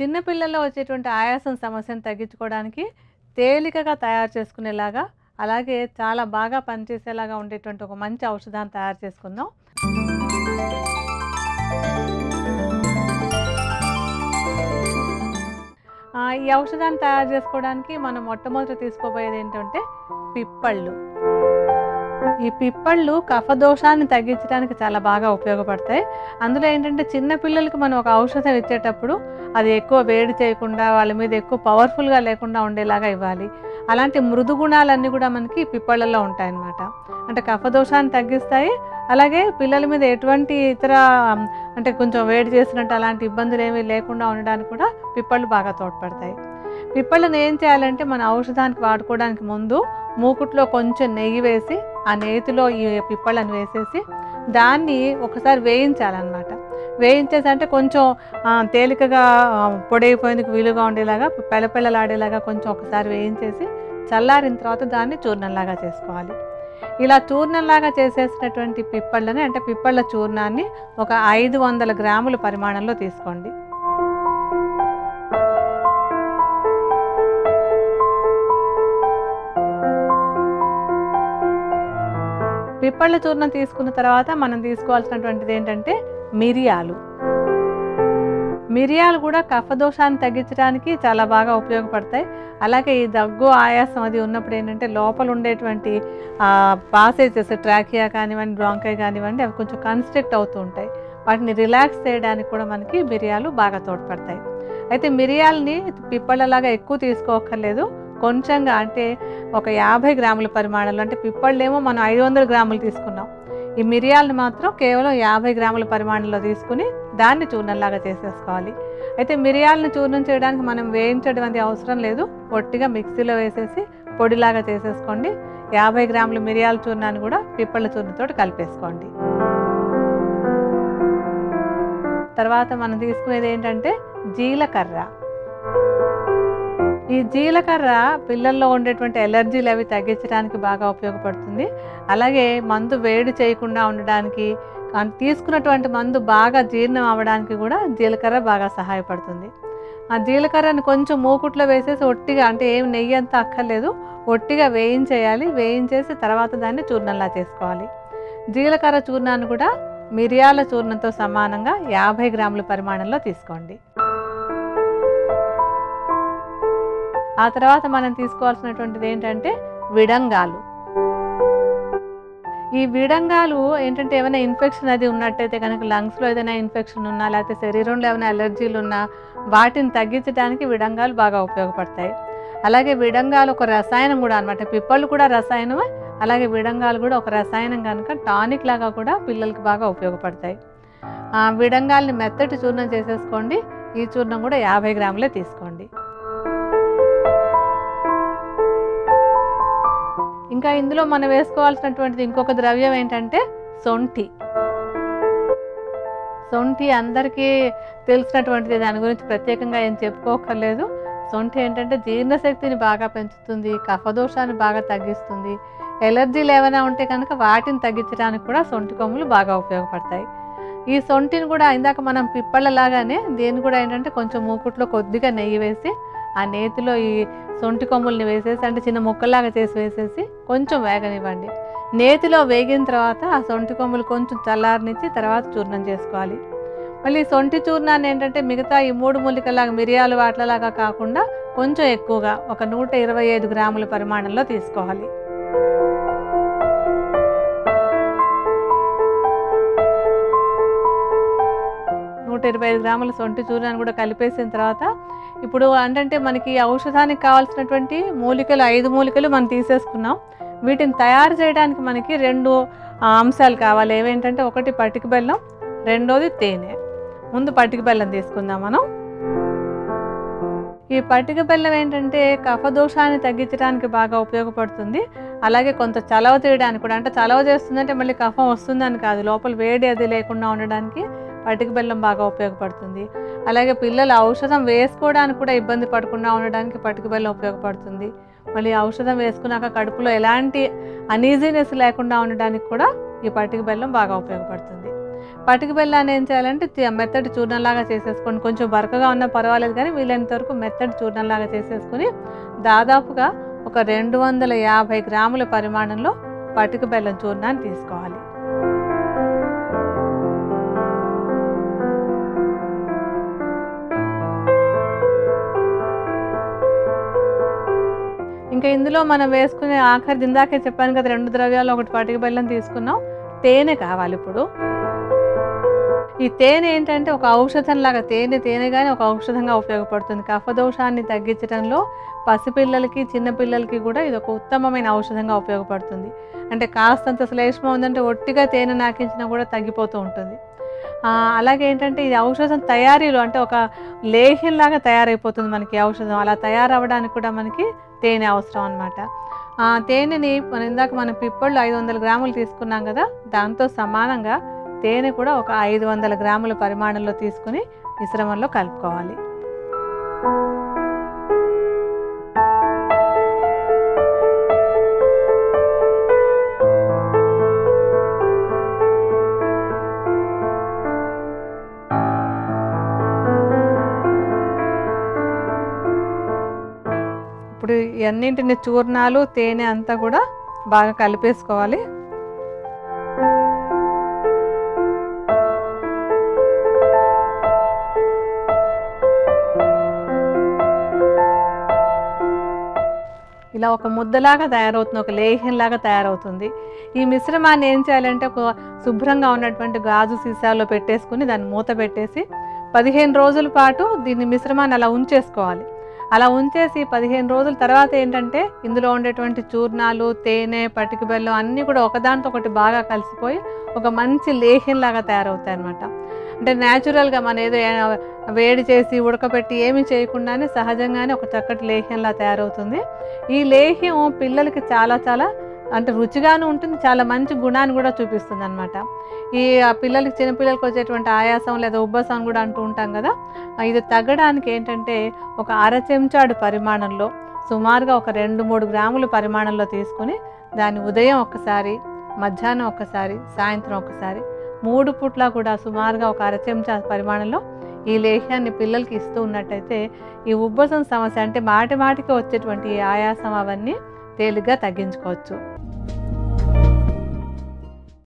చిన్న పిల్లల్లో వచ్చేటువంటి ఆయాసం సమస్యను తగ్గించుకోవడానికి తేలికగా తయారు చేసుకునేలాగా, అలాగే చాలా బాగా పనిచేసేలాగా ఉండేటువంటి ఒక మంచి ఔషధాన్ని తయారు చేసుకుందాం. ఈ ఔషధాన్ని తయారు చేసుకోవడానికి మనం మొట్టమొదట తీసుకోబోయేది ఏంటంటే పిప్పళ్ళు. ఈ పిప్పళ్ళు కఫదోషాన్ని తగ్గించడానికి చాలా బాగా ఉపయోగపడతాయి. అందులో ఏంటంటే చిన్న పిల్లలకి మనం ఒక ఔషధం ఇచ్చేటప్పుడు అది ఎక్కువ వేడి చేయకుండా, వాళ్ళ మీద ఎక్కువ పవర్ఫుల్గా లేకుండా ఉండేలాగా ఇవ్వాలి. అలాంటి మృదు గుణాలన్నీ కూడా మనకి పిప్పళ్ళల్లో ఉంటాయన్నమాట. అంటే కఫదోషాన్ని తగ్గిస్తాయి, అలాగే పిల్లల మీద ఎటువంటి ఇతర అంటే కొంచెం వేడి చేసినట్టు అలాంటి ఇబ్బందులు ఏమీ లేకుండా ఉండడానికి కూడా పిప్పళ్ళు బాగా తోడ్పడతాయి. పిప్పళ్ళను ఏం చేయాలంటే మన ఔషధానికి వాడుకోవడానికి ముందు మూకుట్లో కొంచెం నెయ్యి వేసి ఆ నేతిలో ఈ పిప్పళ్ళను వేసేసి దాన్ని ఒకసారి వేయించాలన్నమాట. వేయించేసి అంటే కొంచెం తేలికగా పొడైపోయేందుకు వీలుగా ఉండేలాగా పెళ్ళపెళ్ళలాడేలాగా కొంచెం ఒకసారి వేయించేసి చల్లారిన తర్వాత దాన్ని చూర్ణంలాగా చేసుకోవాలి. ఇలా చూర్ణంలాగా చేసేసినటువంటి పిప్పళ్ళని అంటే పిప్పళ్ళ చూర్ణాన్ని ఒక 500 గ్రాముల పరిమాణంలో తీసుకోండి. పిప్పళ్ళ చూర్ణం తీసుకున్న తర్వాత మనం తీసుకోవాల్సినటువంటిది ఏంటంటే మిరియాలు. మిరియాలు కూడా కఫదోషాన్ని తగ్గించడానికి చాలా బాగా ఉపయోగపడతాయి. అలాగే ఈ దగ్గు ఆయాసం అది ఉన్నప్పుడు ఏంటంటే లోపల ఉండేటువంటి పాసేజెస్ ట్రాకియా కానివ్వండి, బ్రాంకై కానివ్వండి, అవి కొంచెం కన్స్ట్రిక్ట్ అవుతూ ఉంటాయి. వాటిని రిలాక్స్ చేయడానికి కూడా మనకి మిరియాలు బాగా తోడ్పడతాయి. అయితే మిరియాలని పిప్పళ్ళలాగా ఎక్కువ తీసుకోక్కర్లేదు, కొంచెంగా అంటే ఒక 50 గ్రాముల పరిమాణంలో. అంటే పిప్పళ్ళేమో మనం 500 గ్రాములు తీసుకున్నాం, ఈ మిరియాలను మాత్రం కేవలం 50 గ్రాముల పరిమాణంలో తీసుకుని దాన్ని చూర్ణంలాగా చేసేసుకోవాలి. అయితే మిరియాలను చూర్ణం చేయడానికి మనం వేయించడం అనేది అవసరం లేదు, పొట్టిగా మిక్సీలో వేసేసి పొడిలాగా చేసేసుకోండి. 50 గ్రాముల మిరియాల చూర్ణాన్ని కూడా పిప్పళ్ళ చూర్ణంతో కలిపేసుకోండి. తర్వాత మనం తీసుకునేది ఏంటంటే జీలకర్ర. ఈ జీలకర్ర పిల్లల్లో ఉండేటువంటి ఎలర్జీలు అవి తగ్గించడానికి బాగా ఉపయోగపడుతుంది. అలాగే మందు వేడి చేయకుండా ఉండడానికి, తీసుకున్నటువంటి మందు బాగా జీర్ణం అవ్వడానికి కూడా జీలకర్ర బాగా సహాయపడుతుంది. ఆ జీలకర్రను కొంచెం మూకుట్లో వేసేసి ఒట్టిగా, అంటే ఏం నెయ్యి అంతా అక్కర్లేదు, ఒట్టిగా వేయించేయాలి. వేయించేసి తర్వాత దాన్ని చూర్ణంలా చేసుకోవాలి. జీలకర్ర చూర్ణాన్ని కూడా మిరియాల చూర్ణంతో సమానంగా 50 గ్రాముల పరిమాణంలో తీసుకోండి. ఆ తర్వాత మనం తీసుకోవాల్సినటువంటిది ఏంటంటే విడంగాలు. ఈ విడంగాలు ఏంటంటే ఏమైనా ఇన్ఫెక్షన్ అది ఉన్నట్టయితే కనుక, లంగ్స్లో ఏదైనా ఇన్ఫెక్షన్ ఉన్నా, లేకపోతే శరీరంలో ఏమైనా అలర్జీలు ఉన్నా వాటిని తగ్గించడానికి విడంగాలు బాగా ఉపయోగపడతాయి. అలాగే విడంగాలు ఒక రసాయనం కూడా అనమాట. పిప్పళ్ళు కూడా రసాయనమే, అలాగే విడంగాలు కూడా ఒక రసాయనం కనుక టానిక్ లాగా కూడా పిల్లలకి బాగా ఉపయోగపడతాయి. విడంగాల్ని మెత్తటి చూర్ణం చేసేసుకోండి. ఈ చూర్ణం కూడా 50 గ్రాములే తీసుకోండి. ఇంకా ఇందులో మనం వేసుకోవాల్సినటువంటిది ఇంకొక ద్రవ్యం ఏంటంటే సొంఠి. సొంఠి అందరికీ తెలిసినటువంటిది, దాని గురించి ప్రత్యేకంగా ఏం చెప్పుకోకర్లేదు. సొంఠి ఏంటంటే జీర్ణశక్తిని బాగా పెంచుతుంది, కఫదోషాన్ని బాగా తగ్గిస్తుంది. ఎలర్జీలు ఏమైనా ఉంటే కనుక వాటిని తగ్గించడానికి కూడా సొంఠి కొమ్ములు బాగా ఉపయోగపడతాయి. ఈ సొంఠిని కూడా ఇందాక మనం పిప్పళ్ళలాగానే దీన్ని కూడా ఏంటంటే కొంచెం మూకుట్లో కొద్దిగా నెయ్యి వేసి ఆ నేతిలో ఈ సొంఠి కొమ్ముల్ని వేసేసి, అంటే చిన్న ముక్కల్లాగా చేసి వేసేసి కొంచెం వేగనివ్వండి. నేతిలో వేగిన తర్వాత ఆ సొంఠి కొమ్ములు కొంచెం చల్లారనిచ్చి తర్వాత చూర్ణం చేసుకోవాలి. మళ్ళీ సొంఠి చూర్ణాన్ని ఏంటంటే మిగతా ఈ 3 మూలికలాగా మిరియాలు వాటిలాగా కాకుండా కొంచెం ఎక్కువగా ఒక 125 గ్రాముల పరిమాణంలో తీసుకోవాలి. నూట 125 గ్రాముల సొంఠి చూర్ణాన్ని కూడా కలిపేసిన తర్వాత ఇప్పుడు అంటే మనకి ఔషధానికి కావాల్సినటువంటి మూలికలు 5 మూలికలు మనం తీసేసుకున్నాం. వీటిని తయారు చేయడానికి మనకి 2 అంశాలు కావాలి. ఏవేంటంటే ఒకటి పటిక బెల్లం, రెండోది తేనె. ముందు పటిక బెల్లం తీసుకుందాం మనం. ఈ పటిక బెల్లం ఏంటంటే కఫదోషాన్ని తగ్గించడానికి బాగా ఉపయోగపడుతుంది. అలాగే కొంత చలవ చేయడానికి కూడా, అంటే చలవ చేస్తుందంటే మళ్ళీ కఫం వస్తుందని కాదు, లోపల వేడి అది లేకుండా ఉండడానికి పటిక బెల్లం బాగా ఉపయోగపడుతుంది. అలాగే పిల్లలు ఔషధం వేసుకోవడానికి కూడా ఇబ్బంది పడకుండా ఉండడానికి పటిక బెల్లం ఉపయోగపడుతుంది. మళ్ళీ ఔషధం వేసుకున్నాక కడుపులో ఎలాంటి అనీజీనెస్ లేకుండా ఉండడానికి కూడా ఈ పటిక బెల్లం బాగా ఉపయోగపడుతుంది. పటిక బెల్లాన్ని ఏం చేయాలంటే మెత్తటి చూర్ణంలాగా చేసేసుకోండి. కొంచెం బరకగా ఉన్నా పర్వాలేదు కానీ వీలైనంత వరకు మెత్తటి చూర్ణంలాగా చేసేసుకుని దాదాపుగా ఒక 250 గ్రాముల పరిమాణంలో పటిక బెల్లం చూర్ణాన్ని తీసుకోవాలి. ఇంకా ఇందులో మనం వేసుకునే ఆఖరిది ఇందాకే చెప్పాను కదా, 2 ద్రవ్యాలు, ఒకటి పటిక బెల్లం తీసుకున్నాం. తేనె కావాలి ఇప్పుడు. ఈ తేనె ఏంటంటే ఒక ఔషధంలాగా, తేనె కానీ ఒక ఔషధంగా ఉపయోగపడుతుంది. కఫదోషాన్ని తగ్గించడంలో పసిపిల్లలకి చిన్నపిల్లలకి కూడా ఇది ఒక ఉత్తమమైన ఔషధంగా ఉపయోగపడుతుంది. అంటే కాస్తంత శ్లేష్మం ఉందంటే ఒట్టిగా తేనె నాకించినా కూడా తగ్గిపోతూ ఉంటుంది. అలాగే ఏంటంటే ఇది ఔషధం తయారీలో అంటే ఒక లేహ్యంలాగా తయారైపోతుంది మనకి ఔషధం. అలా తయారవ్వడానికి కూడా మనకి తేనె అవసరం అనమాట. తేనెని మనం పిప్పళ్ళు 500 గ్రాములు తీసుకున్నాం కదా, దాంతో సమానంగా తేనె కూడా ఒక 500 గ్రాముల పరిమాణంలో తీసుకుని మిశ్రమంలో కలుపుకోవాలి. ఇప్పుడు అన్నింటిని చూర్ణాలు తేనె అంతా కూడా బాగా కలిపేసుకోవాలి. ఇలా ఒక ముద్దలాగా తయారవుతుంది, ఒక లేహ్యంలాగా తయారవుతుంది. ఈ మిశ్రమాన్ని ఏం చేయాలంటే ఒక శుభ్రంగా ఉన్నటువంటి గాజు సీసాలో పెట్టేసుకుని దాన్ని మూత పెట్టేసి 15 రోజుల పాటు దీన్ని మిశ్రమాన్ని అలా ఉంచేసుకోవాలి. అలా ఉంచేసి 15 రోజుల తర్వాత ఏంటంటే ఇందులో ఉండేటువంటి చూర్ణాలు తేనె పటిక బెల్లం అన్నీ కూడా ఒకదాంతో ఒకటి బాగా కలిసిపోయి ఒక మంచి లేహ్యంలాగా తయారవుతాయి అన్నమాట. అంటే న్యాచురల్గా మనం ఏదో వేడి చేసి ఉడకబెట్టి ఏమీ చేయకుండానే సహజంగానే ఒక చక్కటి లేహ్యంలా తయారవుతుంది. ఈ లేహ్యం పిల్లలకి చాలా చాలా అంటే రుచిగాను ఉంటుంది, చాలా మంచి గుణాన్ని కూడా చూపిస్తుంది అనమాట. ఈ పిల్లలకి చిన్నపిల్లలకి వచ్చేటువంటి ఆయాసం లేదా ఉబ్బసం కూడా అంటూ ఉంటాం కదా, ఇది తగ్గడానికి ఏంటంటే ఒక 1/2 చెంచాడు పరిమాణంలో సుమారుగా ఒక 2-3 గ్రాముల పరిమాణంలో తీసుకుని దాన్ని ఉదయం ఒకసారి, మధ్యాహ్నం ఒకసారి, సాయంత్రం ఒకసారి 3 పూట్ల కూడా సుమారుగా ఒక 1/2 చెంచా పరిమాణంలో ఈ లేహ్యాన్ని పిల్లలకి ఇస్తూ ఉన్నట్టయితే ఈ ఉబ్బసం సమస్య అంటే మాటికి వచ్చేటువంటి ఆయాసం అవన్నీ తేలిగ్గా తగ్గించుకోవచ్చు.